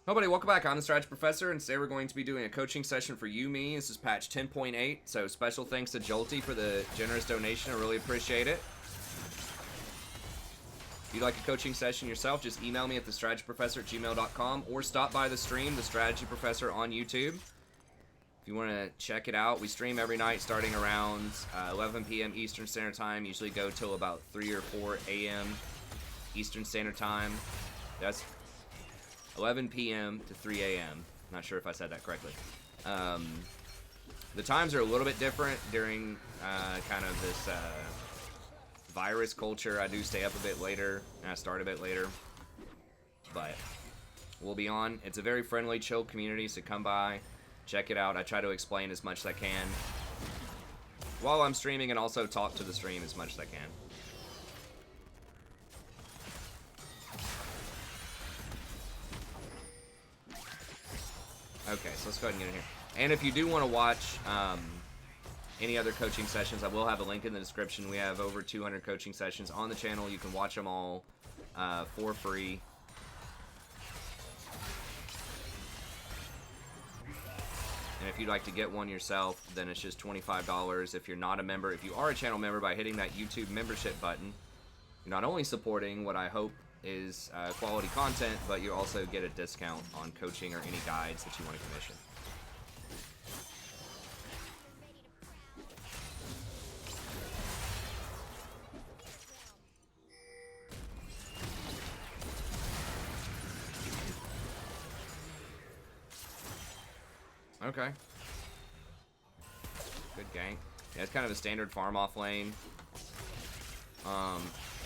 Hello, buddy. Welcome back. I'm the Strategy Professor, and today we're going to be doing a coaching session for Yuumi. This is patch 10.8, so special thanks to Jolty for the generous donation. I really appreciate it. If you'd like a coaching session yourself, just email me at thestrategyprofessor@gmail.com or stop by the stream, The Strategy Professor, on YouTube. If you want to check it out, we stream every night starting around 11 p.m. Eastern Standard Time. Usually go till about 3 or 4 a.m. Eastern Standard Time. That's 11 p.m. to 3 a.m. Not sure if I said that correctly. The times are a little bit different during kind of this virus culture. I do stay up a bit later, and I start a bit later. But we'll be on. It's a very friendly, chill community, so come by, check it out. I try to explain as much as I can while I'm streaming and also talk to the stream as much as I can. Okay, so let's go ahead and get in here. And if you do want to watch any other coaching sessions, I will have a link in the description. We have over 200 coaching sessions on the channel. You can watch them all for free. And if you'd like to get one yourself, then it's just $25. If you're not a member, if you are a channel member, by hitting that YouTube membership button, you're not only supporting what I hope is quality content, but you also get a discount on coaching or any guides that you want to commission. Okay. Good gank. Yeah, it's kind of a standard farm off lane.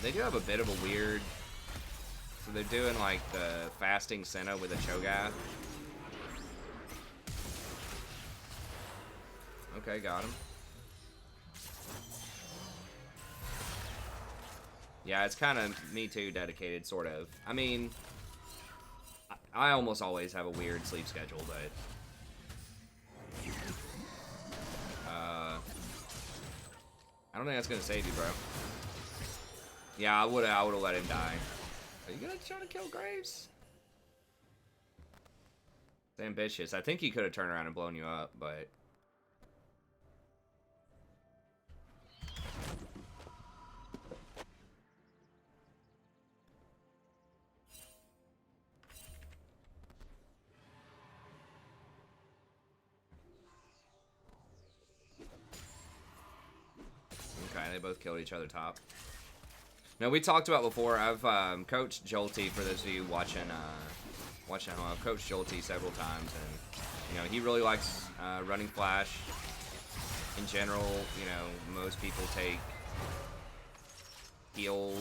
They do have a bit of a weird... So they're doing like the fasting Senna with a Cho'Gath. Okay, got him. Yeah, it's kind of me too dedicated, sort of. I mean, I almost always have a weird sleep schedule, but... I don't think that's gonna save you, bro. Yeah, I would've let him die. Are you gonna try to kill Graves? It's ambitious. I think he could have turned around and blown you up, but... Okay, they both killed each other top. No, we talked about before. I've coached Jolty, for those of you watching home. I've coached Jolty several times, and you know, he really likes running flash. In general, you know, most people take heal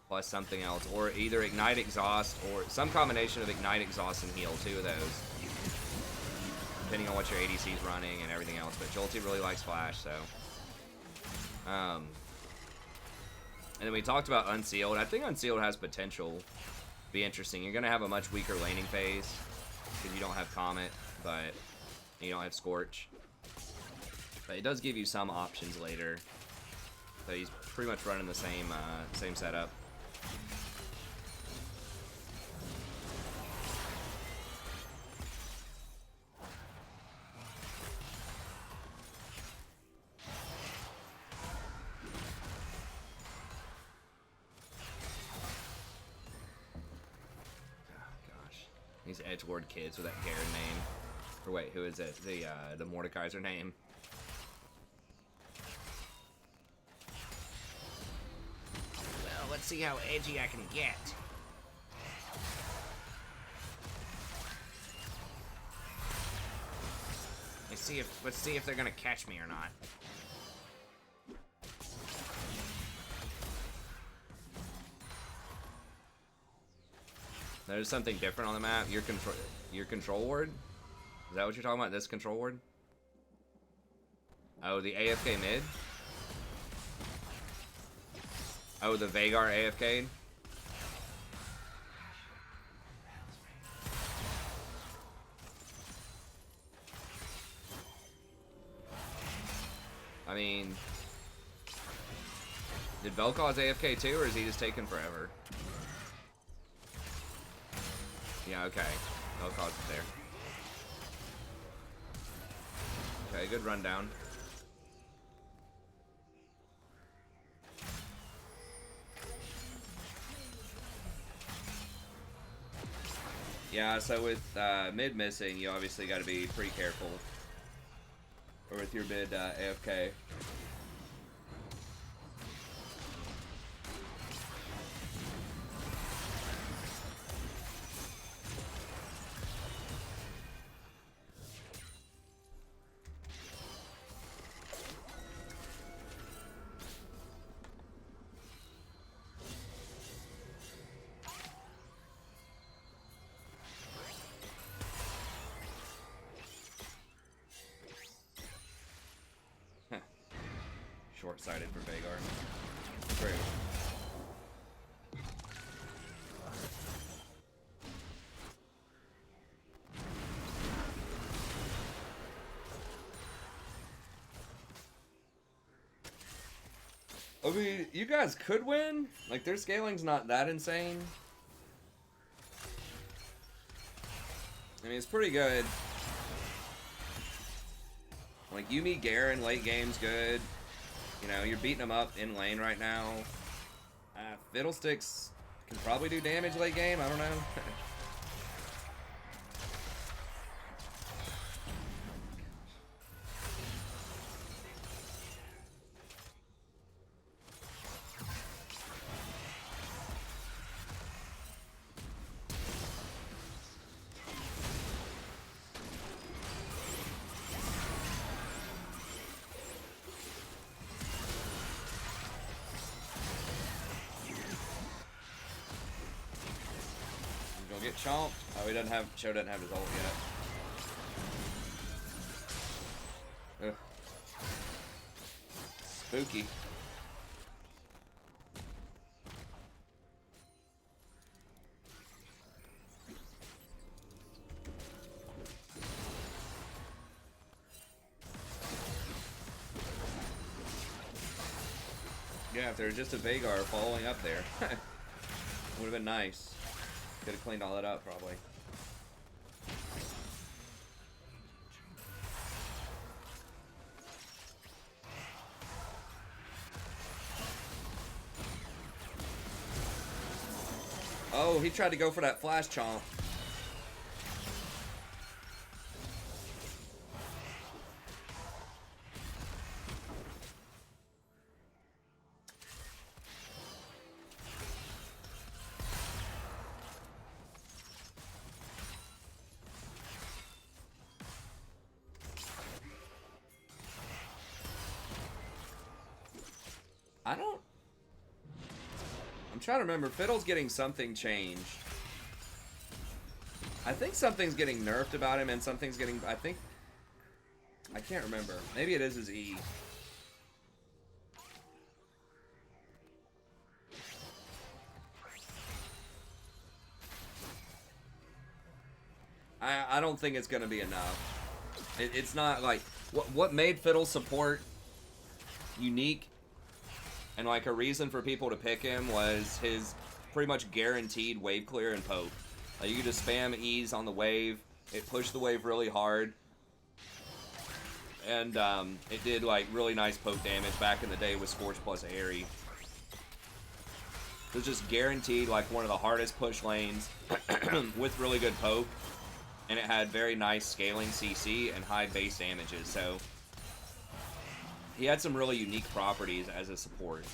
plus something else, or either ignite exhaust or some combination of ignite, exhaust, and heal. Two of those, depending on what your ADC is running and everything else. But Jolty really likes flash, so. And then we talked about Unsealed. I think Unsealed has potential to be interesting. You're going to have a much weaker laning phase because you don't have Comet, but you don't have Scorch. But it does give you some options later. But he's pretty much running the same setup. These Edgelord kids with that Garen name. Or wait, who is it? The Mordekaiser name. Well, let's see how edgy I can get. Let's see if they're gonna catch me or not. There's something different on the map. Your control ward? Is that what you're talking about? This control ward? Oh, the AFK mid? Oh, the Veigar AFK? I mean, did Vel'Koz AFK too, or is he just taking forever? Yeah, okay. No cause it there. Okay, good rundown. Yeah, so with mid missing, you obviously got to be pretty careful. Or with your mid AFK. Short-sighted for Vagar. True. I mean, you guys could win. Like, their scaling's not that insane. I mean, it's pretty good. Like, Yuumi Garen late game's good. You know, you're beating them up in lane right now. Fiddlesticks can probably do damage late game. I don't know. Get chomped. Oh, he doesn't have. Cho doesn't have his ult yet. Ugh. Spooky. Yeah, if there was just a Vagar following up there, would have been nice. Could have cleaned all that up, probably. Oh, he tried to go for that flash chomp. I'm trying to remember. Fiddle's getting something changed. I think something's getting nerfed about him and something's getting... I can't remember. Maybe it is his E. I don't think it's going to be enough. It's not like... What made Fiddle support unique and like a reason for people to pick him was his pretty much guaranteed wave clear and poke. Like, you could just spam E's on the wave. It pushed the wave really hard. And it did like really nice poke damage back in the day with Scorch plus Airy. It was just guaranteed like one of the hardest push lanes with really good poke. And it had very nice scaling CC and high base damages, so he had some really unique properties as a support.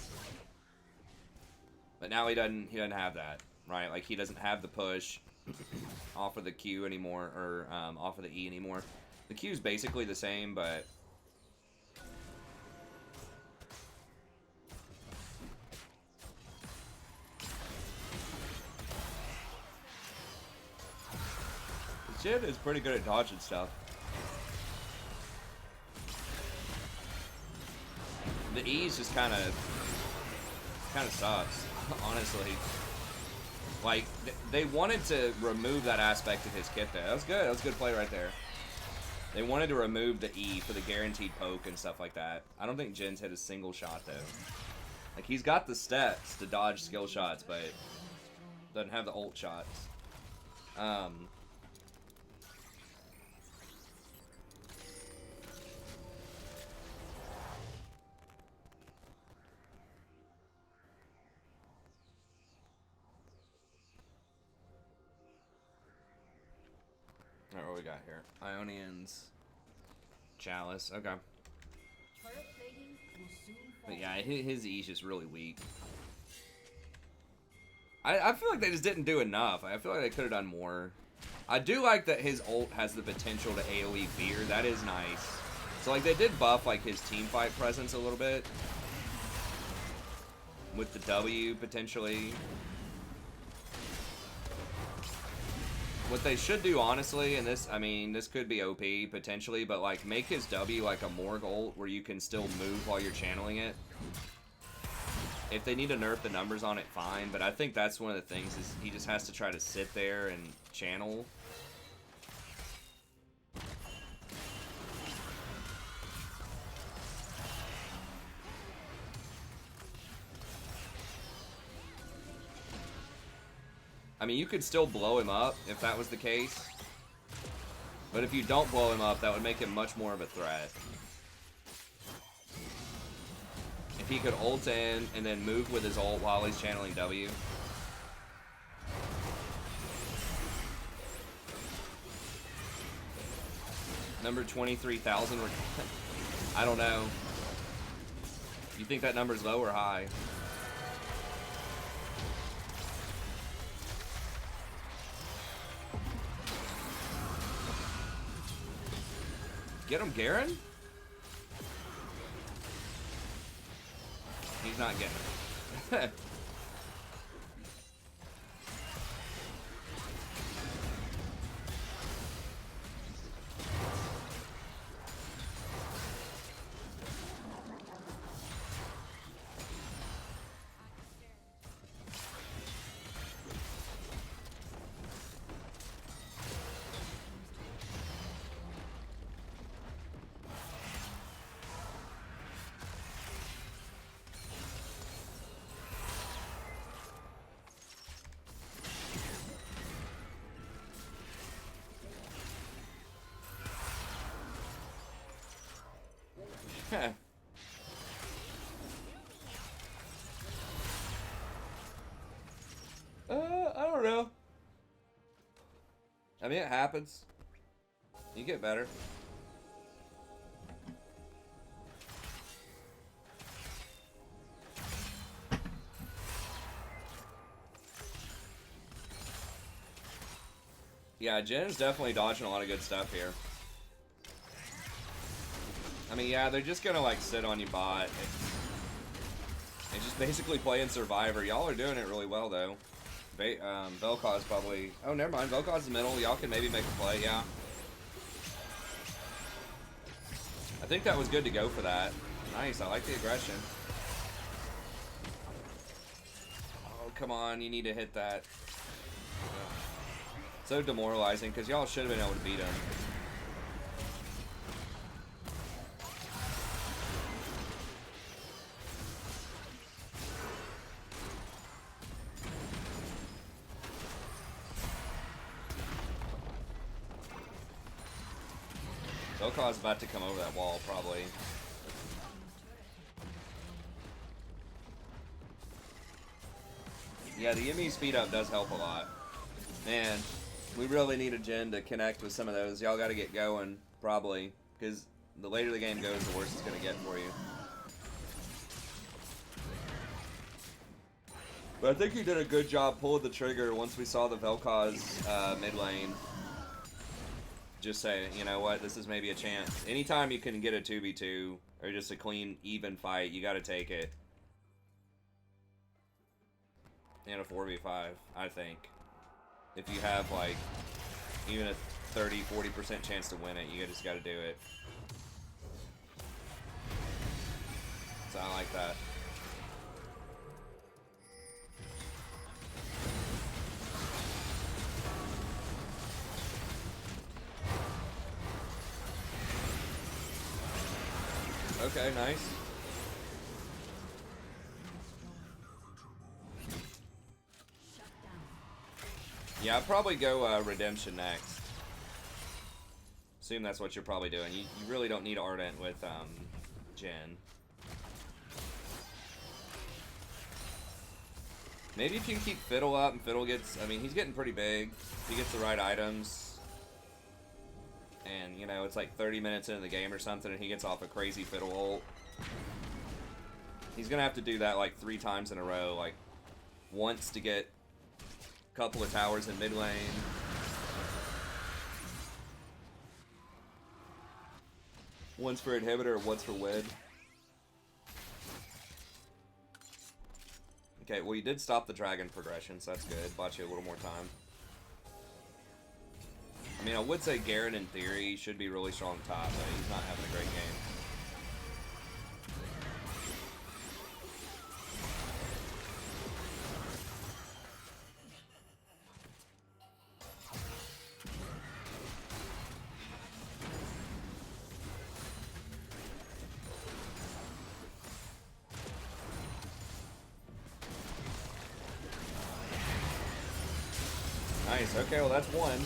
But now he doesn't have that, right? Like, he doesn't have the push off of the Q anymore, or off of the E anymore. The Q's basically the same, but Jid is pretty good at dodging stuff. The E's just kind of sucks, honestly. Like, they wanted to remove that aspect of his kit there. That was good. That was a good play right there. They wanted to remove the E for the guaranteed poke and stuff like that. I don't think Jin's hit a single shot, though. Like, he's got the steps to dodge skill shots, but doesn't have the ult shots. Alright, what we got here? Ionians. Chalice, okay. But yeah, his E's just really weak. I feel like they just didn't do enough. I feel like they could have done more. I do like that his ult has the potential to AoE fear. That is nice. So like they did buff like his team fight presence a little bit. With the W potentially. What they should do, honestly, and this, I mean, this could be OP, potentially, but, like, make his W, like, a Morg ult where you can still move while you're channeling it. If they need to nerf the numbers on it, fine, but I think that's one of the things, is he just has to try to sit there and channel. I mean, you could still blow him up if that was the case. But if you don't blow him up, that would make him much more of a threat. If he could ult in and then move with his ult while he's channeling W. Number 23,000. I don't know. You think that number's low or high? Get him, Garen? He's not getting it. I don't know. I mean, it happens. You get better. Yeah, Jin's definitely dodging a lot of good stuff here. I mean, yeah, they're just gonna, like, sit on you bot. And just basically playing Survivor. Y'all are doing it really well, though. Vel'Koz probably... Oh, never mind. Vel'Koz in the middle. Y'all can maybe make a play, yeah. I think that was good to go for that. Nice, I like the aggression. Oh, come on. You need to hit that. So demoralizing, because y'all should have been able to beat him. Vel'Koz about to come over that wall, probably. Yeah, the Yuumi speed up does help a lot. Man, we really need a Jhin to connect with some of those. Y'all got to get going, probably, because the later the game goes, the worse it's going to get for you. But I think he did a good job pulling the trigger once we saw the Vel'Koz mid lane. Just say, you know what, this is maybe a chance. Anytime you can get a 2v2, or just a clean, even fight, you gotta take it. And a 4v5, I think. If you have, like, even a 30-40% chance to win it, you just gotta do it. So I like that. Okay, nice. Yeah, I'd probably go Redemption next. Assume that's what you're probably doing. You really don't need Ardent with Jhin. Maybe if you can keep Fiddle up and Fiddle gets... I mean, he's getting pretty big. If he gets the right items. And, you know, it's like 30 minutes into the game or something and he gets off a crazy Fiddle ult. He's going to have to do that like 3 times in a row. Like, once to get a couple of towers in mid lane. Once for inhibitor, once for win. Okay, well you did stop the dragon progression, so that's good. Bought you a little more time. I mean, I would say Garen in theory should be really strong top, but he's not having a great game. Nice, okay, well that's one.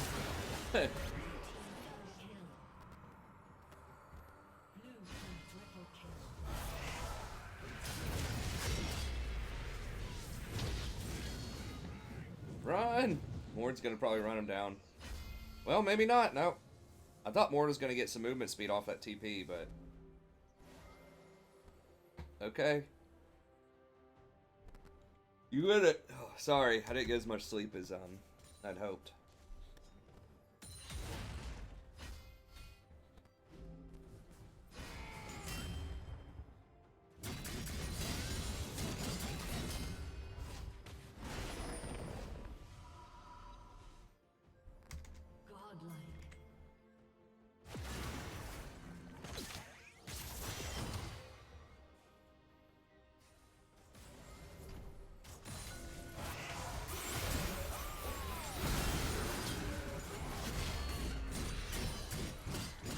Run! Mord's gonna probably run him down. Well, maybe not, no. I thought Mord was gonna get some movement speed off that TP, but... Okay. You in it. Oh, sorry, I didn't get as much sleep as I'd hoped.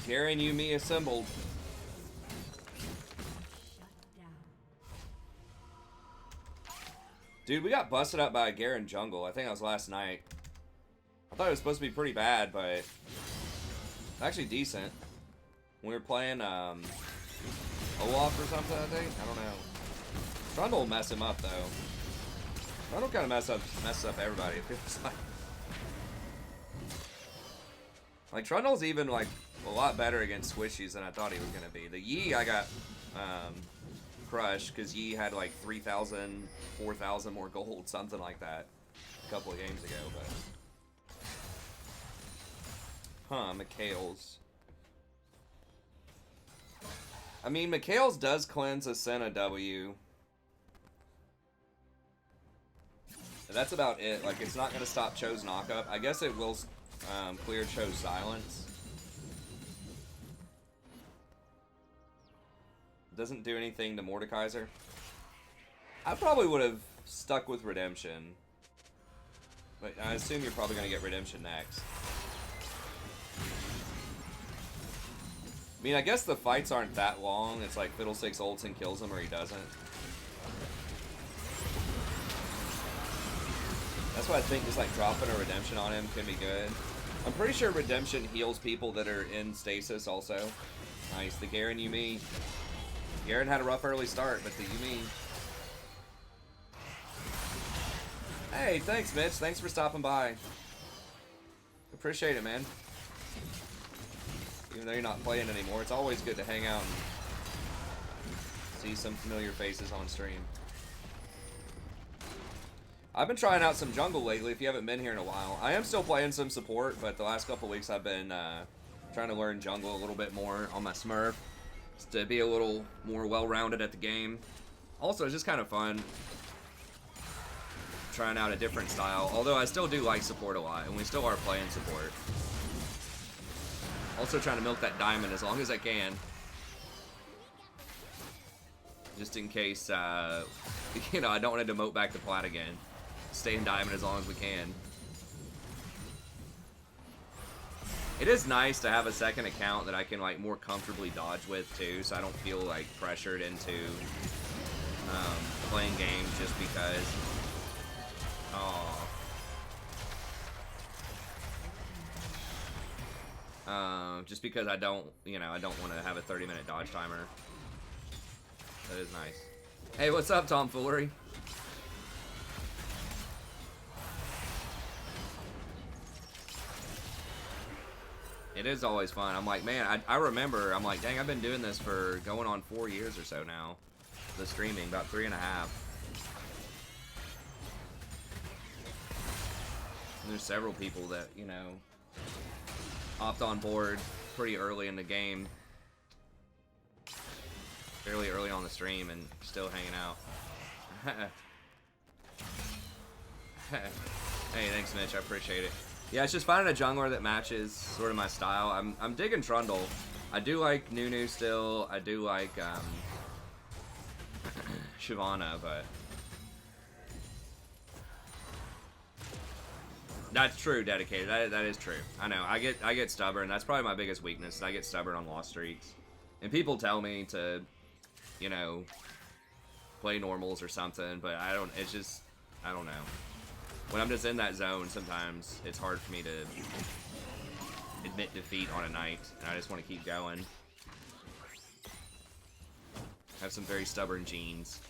Garen Yuumi assembled. Dude, we got busted up by a Garen jungle. I think that was last night. I thought it was supposed to be pretty bad, but it's actually decent. When we were playing Olaf or something, I think. I don't know. Trundle will mess him up though. Trundle kind of messes up everybody. It feels like Trundle's even like a lot better against squishies than I thought he was gonna be. The Yi I got crushed because Yi had like 3,000, 4,000 more gold, something like that, a couple of games ago. But Mikhail's. I mean, Mikhail's does cleanse a Senna W. That's about it. Like, it's not gonna stop Cho's knockup. I guess it will clear Cho's silence. Doesn't do anything to Mordekaiser. I probably would have stuck with Redemption. But I assume you're probably going to get Redemption next. I mean, I guess the fights aren't that long. It's like Fiddlesticks ults and kills him or he doesn't. That's why I think just like dropping a Redemption on him can be good. I'm pretty sure Redemption heals people that are in stasis also. Nice. The Garen Yuumi. Garen had a rough early start, but the Yuumi... Hey, thanks, Mitch. Thanks for stopping by. Appreciate it, man. Even though you're not playing anymore, it's always good to hang out and see some familiar faces on stream. I've been trying out some jungle lately, if you haven't been here in a while. I am still playing some support, but the last couple weeks I've been trying to learn jungle a little bit more on my Smurf. Just to be a little more well-rounded at the game. Also, it's just kind of fun trying out a different style. Although I still do like support a lot, and we still are playing support. Also trying to milk that diamond as long as I can. Just in case, you know, I don't want to demote back to plat again. Stay in diamond as long as we can. It is nice to have a second account that I can like more comfortably dodge with too, so I don't feel like pressured into playing games just because. Oh. Just because I don't want to have a 30-minute dodge timer. That is nice. Hey, what's up, Tomfoolery? It is always fun. I'm like, man, I remember, I'm like, dang, I've been doing this for going on 4 years or so now. The streaming, about 3.5. And there's several people that, you know, hopped on board pretty early in the game. Fairly early on the stream and still hanging out. Hey, thanks, Mitch. I appreciate it. Yeah, it's just finding a jungler that matches sort of my style. I'm digging Trundle. I do like Nunu still. I do like Shyvana, but that's true. Dedicated. That is true. I know. I get stubborn. That's probably my biggest weakness. I get stubborn on lost streaks, and people tell me to, you know, play normals or something, but I don't. It's just I don't know. When I'm just in that zone, sometimes it's hard for me to admit defeat on a night, and I just want to keep going. I have some very stubborn genes.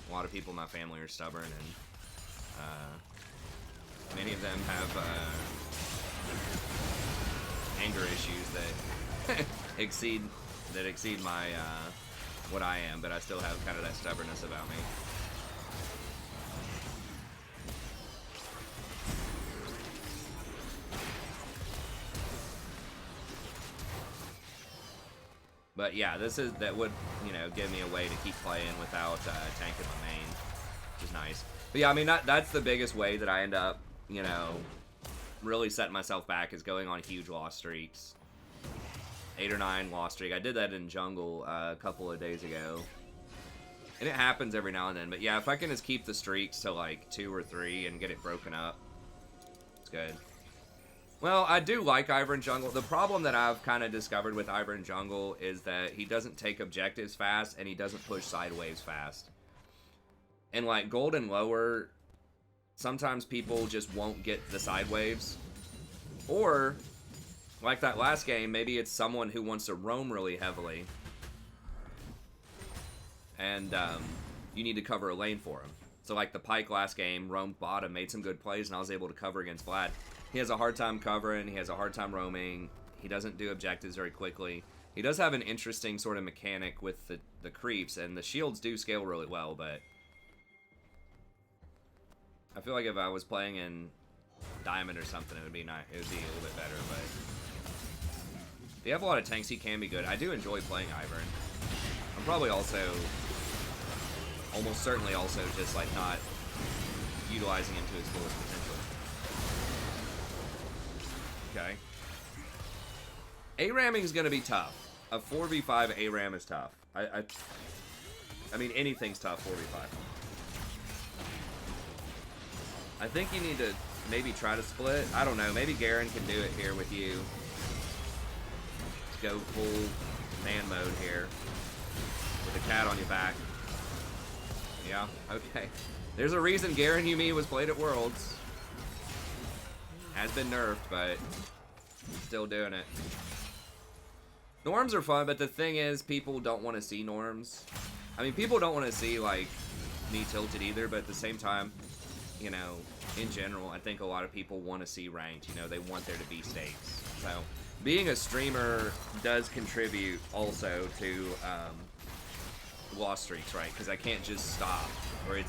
A lot of people in my family are stubborn, and many of them have anger issues that exceed my what I am, but I still have kind of that stubbornness about me. But yeah, that would, you know, give me a way to keep playing without tanking my main, which is nice. But yeah, I mean, that's the biggest way that I end up, you know, really setting myself back, is going on huge loss streaks. 8 or 9 loss streak. I did that in jungle a couple of days ago. And it happens every now and then. But yeah, if I can just keep the streaks to like 2 or 3 and get it broken up, it's good. Well, I do like Ivor in jungle. The problem that I've kind of discovered with Ivor in jungle is that he doesn't take objectives fast, and he doesn't push sideways fast. And like gold and lower, sometimes people just won't get the side waves. Or, like that last game, maybe it's someone who wants to roam really heavily, and you need to cover a lane for him. So like the Pyke last game, roamed bottom, made some good plays, and I was able to cover against Vlad. He has a hard time covering, he has a hard time roaming, he doesn't do objectives very quickly. He does have an interesting sort of mechanic with the creeps, and the shields do scale really well, but I feel like if I was playing in Diamond or something, it would be nice. It would be a little bit better, but if you have a lot of tanks, he can be good. I do enjoy playing Ivern. I'm probably also, almost certainly also just like not utilizing him to his fullest potential. Okay. A-ramming is going to be tough. A 4v5 A-ram is tough. I mean, anything's tough 4v5. I think you need to maybe try to split. I don't know. Maybe Garen can do it here with you. Let's go full man mode here. With a cat on your back. Yeah, okay. There's a reason Garen Yuumi was played at Worlds. Has been nerfed, but still doing it. Norms are fun, but the thing is, people don't want to see norms. I mean, people don't want to see, like, me tilted either, but at the same time, you know, in general, I think a lot of people want to see ranked. You know, they want there to be stakes. So, being a streamer does contribute also to loss streaks, right? Because I can't just stop, or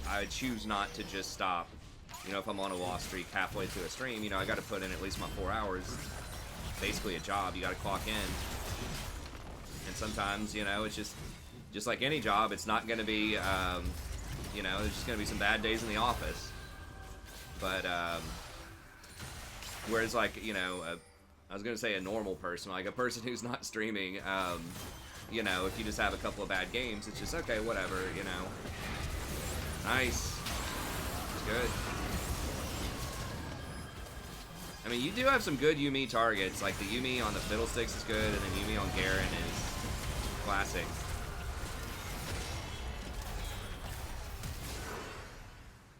I choose not to just stop. You know, if I'm on a loss streak halfway through a stream, you know, I got to put in at least my 4 hours. Basically a job. You got to clock in. And sometimes, you know, it's just like any job. It's not going to be, you know, there's just going to be some bad days in the office. But, whereas, like, you know, I was going to say a normal person, like a person who's not streaming, you know, if you just have a couple of bad games, it's just, okay, whatever, you know. Nice. It's good. I mean, you do have some good Yuumi targets. Like, the Yuumi on the Fiddlesticks is good, and then Yuumi on Garen is classic.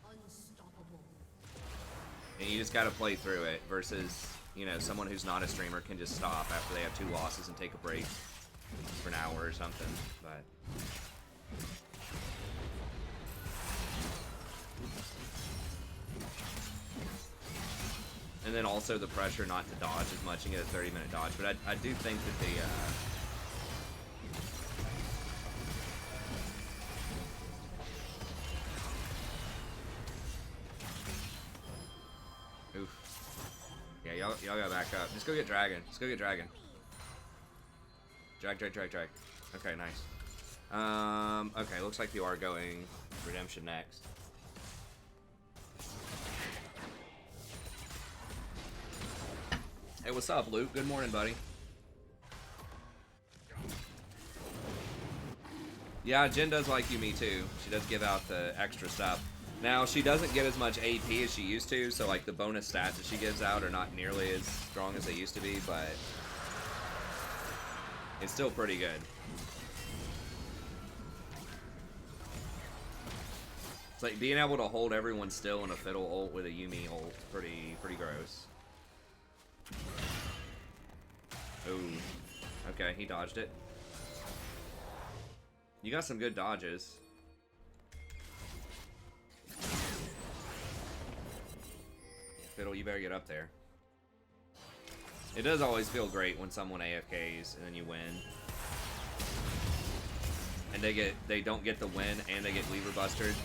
Unstoppable. And you just gotta play through it versus, you know, someone who's not a streamer can just stop after they have 2 losses and take a break for an hour or something. But and then also the pressure not to dodge as much and get a 30-minute dodge. But I do think that the oof. Yeah, y'all gotta back up. Just go get Dragon. Just go get Dragon. Drag. Okay, nice. Okay, looks like you are going Redemption next. Hey, what's up, Luke? Good morning, buddy. Yeah, Jen does like Yuumi too. She does give out the extra stuff. Now, she doesn't get as much AP as she used to, so like the bonus stats that she gives out are not nearly as strong as they used to be, but it's still pretty good. It's like being able to hold everyone still in a Fiddle ult with a Yuumi ult, pretty gross. Ooh. Okay, he dodged it. You got some good dodges. Fiddle, you better get up there. It does always feel great when someone AFKs and then you win. And they don't get the win and they get lever bustered.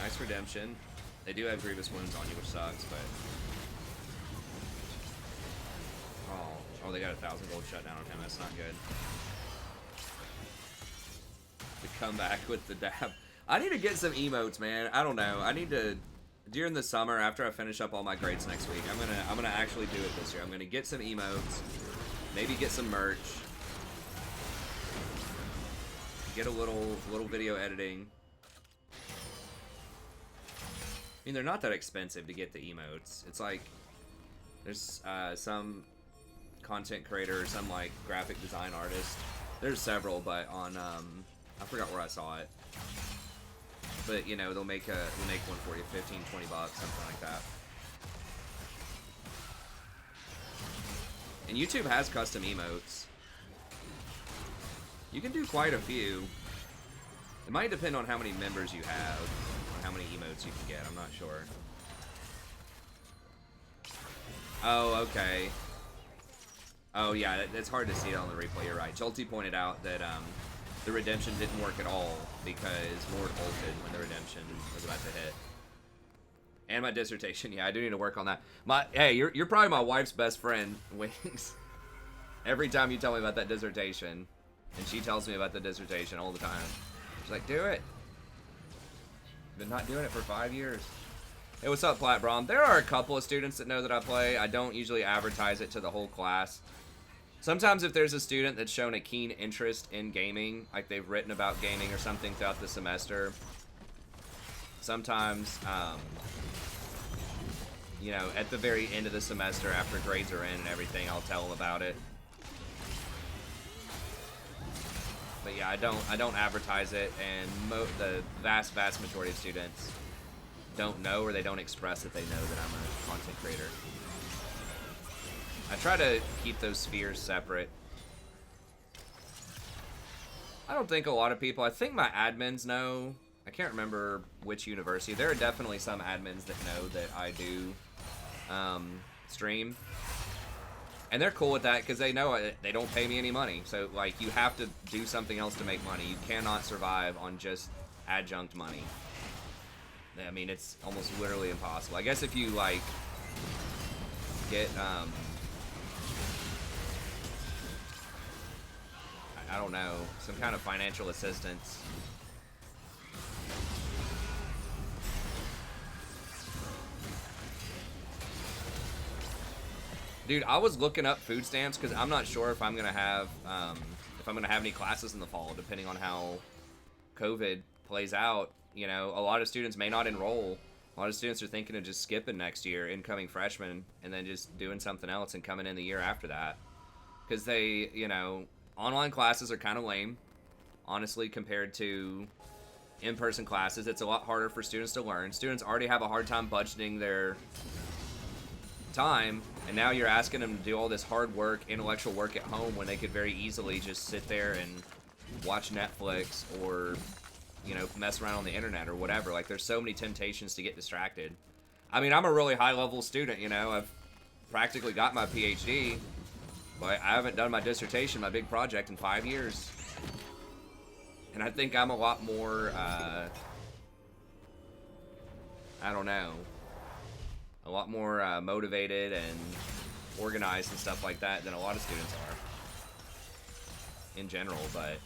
Nice redemption. They do have grievous wounds on you, which sucks, but oh, they got 1,000 gold shutdown on him. That's not good. The comeback with the dab. I need to get some emotes, man. I don't know. I need to during the summer after I finish up all my grades next week. I'm gonna actually do it this year. I'm gonna get some emotes, maybe get some merch, get a little video editing. I mean, they're not that expensive to get the emotes. It's like there's some content creator or some like graphic design artist. There's several, but on I forgot where I saw it. But you know, they'll make one for you, 15, 20 bucks, something like that. And YouTube has custom emotes. You can do quite a few. It might depend on how many members you have, or how many emotes you can get. I'm not sure. Oh, okay. Oh yeah, it's hard to see it on the replay. You're right. Chulty pointed out that the redemption didn't work at all because Lord ulted when the redemption was about to hit. And my dissertation, yeah, I do need to work on that. Hey, you're probably my wife's best friend, Wings. Every time you tell me about that dissertation, and she tells me about the dissertation all the time. She's like, do it. Been not doing it for 5 years. Hey, what's up, Plat Brom? There are a couple of students that know that I play. I don't usually advertise it to the whole class. Sometimes if there's a student that's shown a keen interest in gaming, like they've written about gaming or something throughout the semester, sometimes, you know, at the very end of the semester after grades are in and everything, I'll tell them about it. But yeah, I don't advertise it, and the vast majority of students don't know, or they don't express that they know that I'm a content creator. I try to keep those spheres separate. I don't think a lot of people, I think my admins know. I can't remember which university. There are definitely some admins that know that I do stream. And they're cool with that because they know they don't pay me any money. So, like, you have to do something else to make money. You cannot survive on just adjunct money. I mean, it's almost literally impossible. I guess if you, like, get, I don't know, some kind of financial assistance. Dude, I was looking up food stamps because I'm not sure if I'm gonna have any classes in the fall, depending on how COVID plays out. You know, a lot of students may not enroll. A lot of students are thinking of just skipping next year, incoming freshmen, and then just doing something else and coming in the year after that. Because they, you know, online classes are kind of lame. honestly, compared to in-person classes. It's a lot harder for students to learn. Students already have a hard time budgeting their time, and now you're asking them to do all this hard work, intellectual work at home when they could very easily just sit there and watch Netflix or, you know, mess around on the internet or whatever. Like, there's so many temptations to get distracted. I mean, I'm a really high-level student, you know. I've practically got my PhD, but I haven't done my dissertation, my big project, in 5 years. And I think I'm a lot more, I don't know, a lot more motivated and organized and stuff like that than a lot of students are in general, but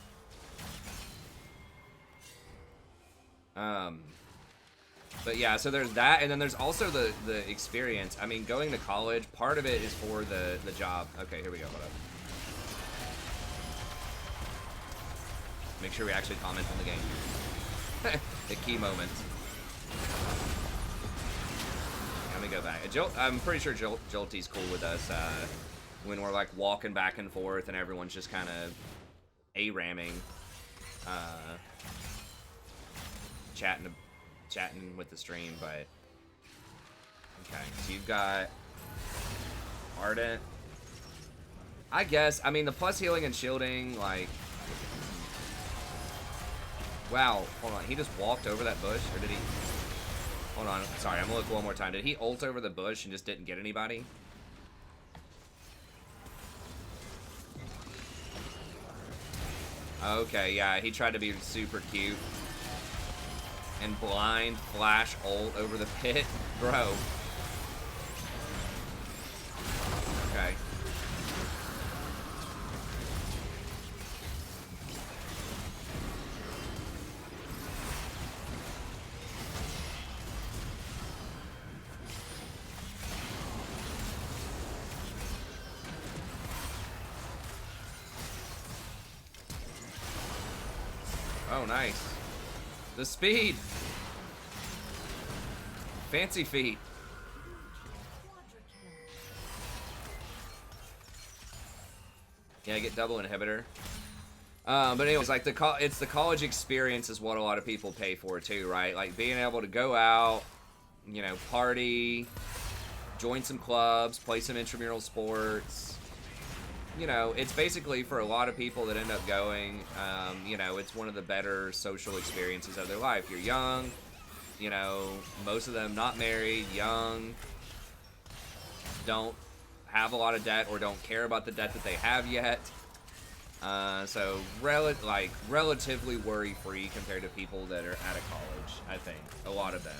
yeah, so there's that, and then there's also the experience. I mean, going to college, part of it is for the job. Okay, here we go, hold up. Make sure we actually comment on the game. The key moments. Let me go back. I'm pretty sure Jolty's cool with us when we're like walking back and forth and everyone's just kind of A-ramming, chatting with the stream. But okay, so you've got Ardent. I guess, I mean, the plus healing and shielding, like, wow, hold on, he just walked over that bush, or did he? Hold on, sorry, I'm gonna look one more time. Did he ult over the bush and just didn't get anybody? Okay, yeah, he tried to be super cute. And blind flash ult over the pit? Bro. Okay. Oh, nice. The speed. Fancy feet. Yeah, get double inhibitor. But anyways, like it's the college experience is what a lot of people pay for too, right? Like being able to go out, you know, party, join some clubs, play some intramural sports. You know, it's basically for a lot of people that end up going, you know, it's one of the better social experiences of their life. You're young, you know, most of them not married, young, don't have a lot of debt or don't care about the debt that they have yet. So relatively worry-free compared to people that are out of college, I think, a lot of them.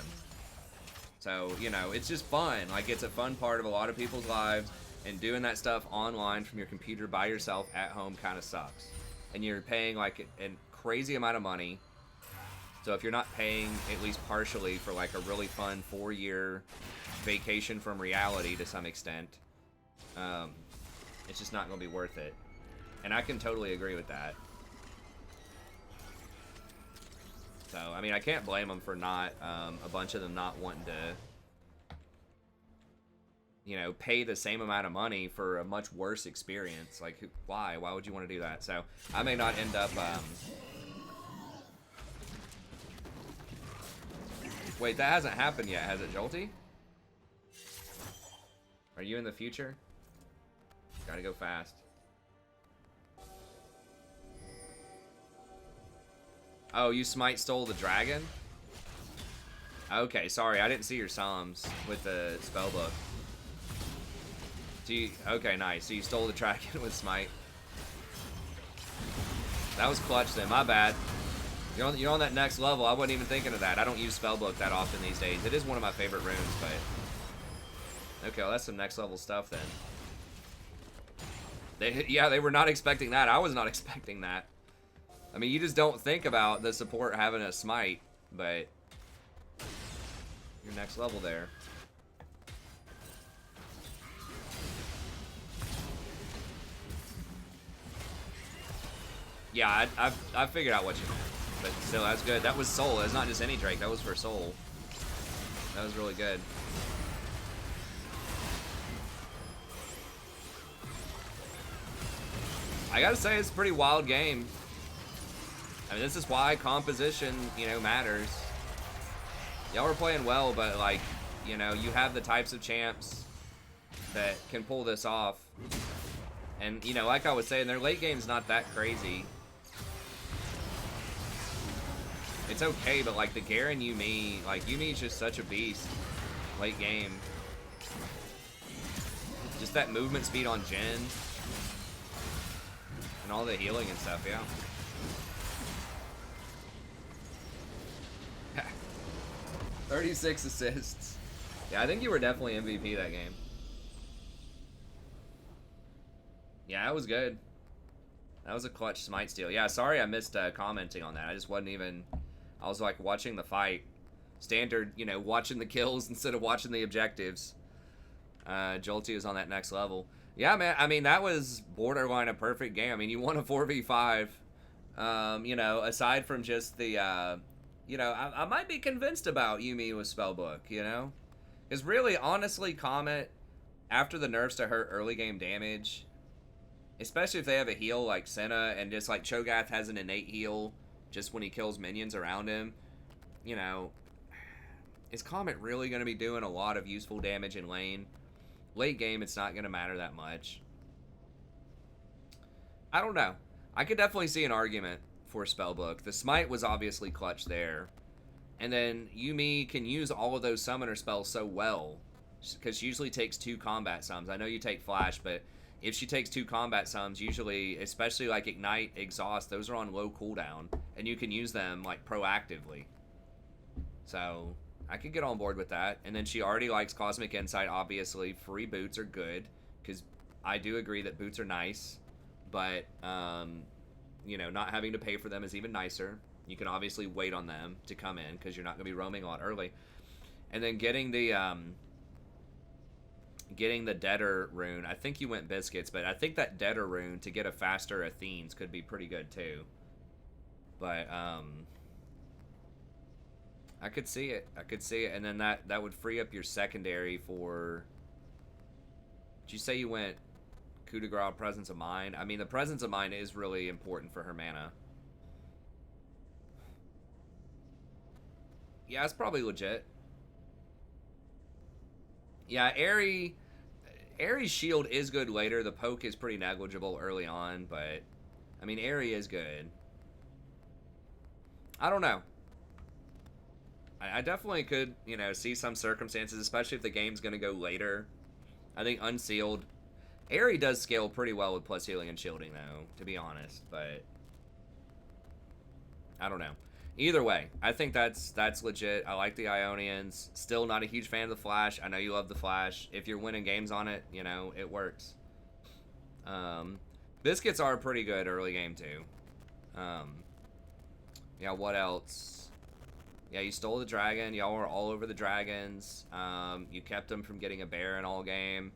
So, you know, it's just fun. Like, it's a fun part of a lot of people's lives. And doing that stuff online from your computer by yourself at home kind of sucks. And you're paying like a crazy amount of money. So if you're not paying at least partially for like a really fun 4-year vacation from reality to some extent, it's just not going to be worth it. And I can totally agree with that. So, I mean, I can't blame them for not, a bunch of them not wanting to, you know, pay the same amount of money for a much worse experience. Like, why? Why would you want to do that? So, I may not end up, Wait, that hasn't happened yet, has it, Jolty? Are you in the future? Gotta go fast. Oh, you smite stole the dragon? Okay, sorry, I didn't see your Psalms with the spellbook. Okay, nice. So you stole the dragon with smite. That was clutch then. My bad. You're on that next level. I wasn't even thinking of that. I don't use spellbook that often these days. It is one of my favorite runes, but okay, well, that's some next level stuff then. Yeah, they were not expecting that. I was not expecting that. I mean, you just don't think about the support having a smite, but you're next level there. Yeah, I figured out what you meant, but still, that's good. That was soul. That's not just any Drake. That was for soul. That was really good. I gotta say, it's a pretty wild game. I mean, this is why composition, you know, matters. Y'all are playing well, but, like, you know, you have the types of champs that can pull this off. And, you know, like I was saying, their late game's not that crazy. It's okay, but, like, the Garen Yuumi, like, Yuumi's just such a beast late game. Just that movement speed on Jhin. And all the healing and stuff, yeah. 36 assists. Yeah, I think you were definitely MVP that game. Yeah, that was good. That was a clutch smite steal. Yeah, sorry I missed commenting on that. I just wasn't even... I was, like, watching the fight. Standard, you know, watching the kills instead of watching the objectives. Jolty is on that next level. Yeah, man, I mean, that was borderline a perfect game. I mean, you won a 4v5. You know, aside from just the... you know, I might be convinced about Yuumi with Spellbook, you know? Because really, honestly, Comet, after the nerfs to hurt early game damage, especially if they have a heal like Senna, and just like Cho'Gath has an innate heal just when he kills minions around him, you know, is Comet really going to be doing a lot of useful damage in lane? Late game, it's not going to matter that much. I don't know. I could definitely see an argument for Spellbook. The Smite was obviously clutch there. And then Yuumi can use all of those summoner spells so well, because she usually takes 2 combat sums. I know you take Flash, but if she takes 2 combat sums, usually, especially like Ignite, Exhaust, those are on low cooldown, and you can use them like proactively. So I could get on board with that. And then she already likes Cosmic Insight, obviously. Free boots are good, because I do agree that boots are nice, but you know, not having to pay for them is even nicer. You can obviously wait on them to come in because you're not going to be roaming a lot early. And then getting the Deader rune. I think you went Biscuits, but I think that Deader rune to get a faster Athenes could be pretty good too. But I could see it. I could see it. And then that would free up your secondary for... Did you say you went Coup de Grace, Presence of Mind? I mean, the Presence of Mind is really important for her mana. Yeah, it's probably legit. Yeah, Aerie's shield is good later. The poke is pretty negligible early on, but... I mean, Aerie is good. I don't know. I definitely could, you know, see some circumstances, especially if the game's going to go later. I think Unsealed... Aerie does scale pretty well with plus healing and shielding, though, to be honest, but... I don't know. Either way, I think that's legit. I like the Ionians. Still not a huge fan of the Flash. I know you love the Flash. If you're winning games on it, you know, it works. Biscuits are pretty good early game, too. Yeah, what else? Yeah, you stole the dragon. Y'all were all over the dragons. You kept them from getting a Baron all game.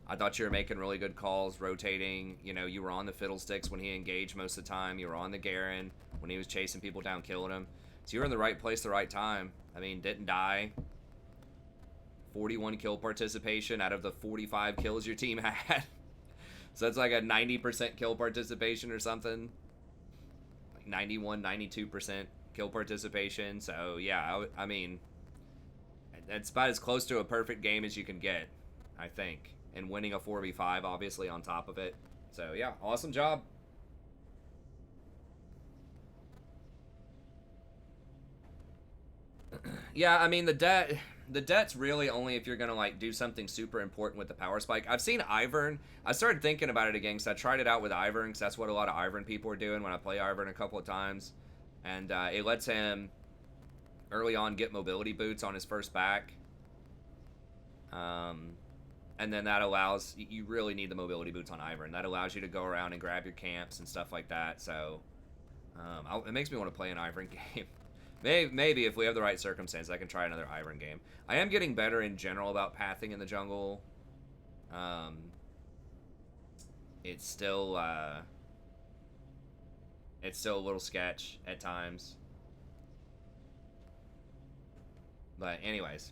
I thought you were making really good calls, rotating. You know, you were on the Fiddlesticks when he engaged most of the time. You were on the Garen when he was chasing people down, killing them. So you were in the right place, the right time. I mean, didn't die. 41 kill participation out of the 45 kills your team had. So that's like a 90% kill participation or something. Like 91, 92% kill participation. So yeah, I mean, that's about as close to a perfect game as you can get, I think. And winning a 4v5, obviously, on top of it. So yeah, awesome job. Yeah, I mean, the debt's really only if you're gonna like do something super important with the power spike. I've seen Ivern. I started thinking about it again because I tried it out with Ivern, because that's what a lot of Ivern people are doing when I play Ivern a couple of times, and it lets him early on get mobility boots on his first back. And then that allows, you really need the mobility boots on Ivern. That allows you to go around and grab your camps and stuff like that. So it makes me want to play an Ivern game. Maybe if we have the right circumstances, I can try another Ivern game. I am getting better in general about pathing in the jungle. It's still a little sketch at times. But anyways.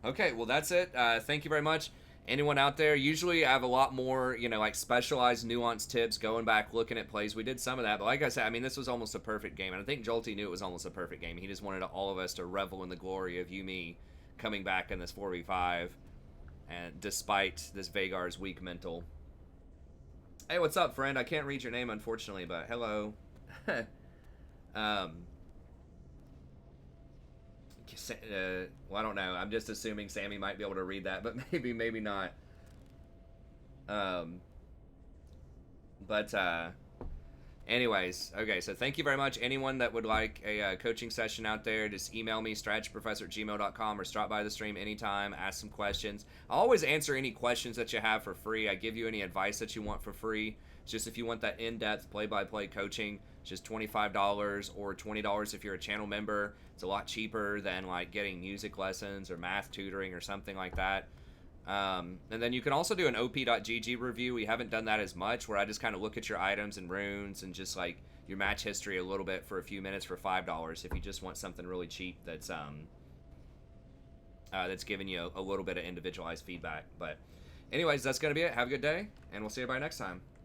Okay, well that's it. Thank you very much. Anyone out there? Usually I have a lot more, you know, like specialized nuanced tips going back looking at plays. We did some of that, but like I said, I mean, this was almost a perfect game, and I think Jolty knew it was almost a perfect game. He just wanted all of us to revel in the glory of Yuumi coming back in this 4v5, and despite this Vagar's weak mental. Hey, what's up, friend? I can't read your name, unfortunately, but hello. Well, I don't know. I'm just assuming Sammy might be able to read that, but maybe not. Um, but anyways, okay. So thank you very much. Anyone that would like a coaching session out there, just email me strategyprofessor@gmail.com or stop by the stream anytime. Ask some questions. I always answer any questions that you have for free. I give you any advice that you want for free. It's just if you want that in-depth play-by-play coaching, it's just $25 or $20 if you're a channel member. It's a lot cheaper than like getting music lessons or math tutoring or something like that. And then you can also do an op.gg review. We haven't done that as much, where I just kind of look at your items and runes and just like your match history a little bit for a few minutes for $5 if you just want something really cheap that's giving you a little bit of individualized feedback. But anyways, that's going to be it. Have a good day, and we'll see everybody next time.